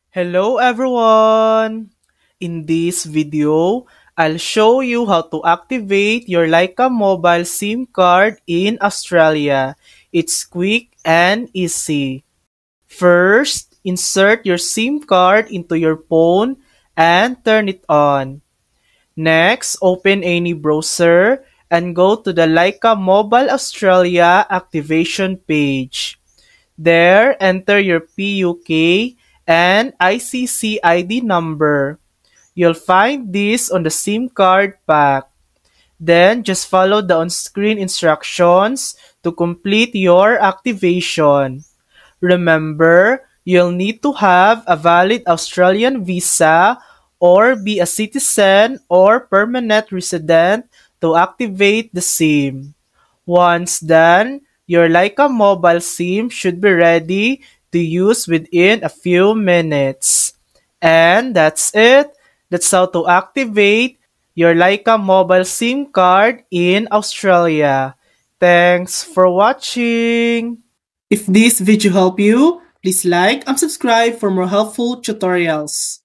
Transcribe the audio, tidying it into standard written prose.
Hello everyone! In this video, I'll show you how to activate your Leica mobile SIM card in Australia. It's quick and easy. First, insert your SIM card into your phone and turn it on. Next, open any browser and go to the Leica Mobile Australia activation page. There, enter your PUK and ICC ID number. You'll find this on the SIM card pack. Then, just follow the on-screen instructions to complete your activation. Remember, you'll need to have a valid Australian visa or be a citizen or permanent resident to activate the SIM. Once done, your Leica mobile SIM should be ready to use within a few minutes. And that's it. That's how to activate your Leica mobile SIM card in Australia. Thanks for watching. If this video helped you, please like and subscribe for more helpful tutorials.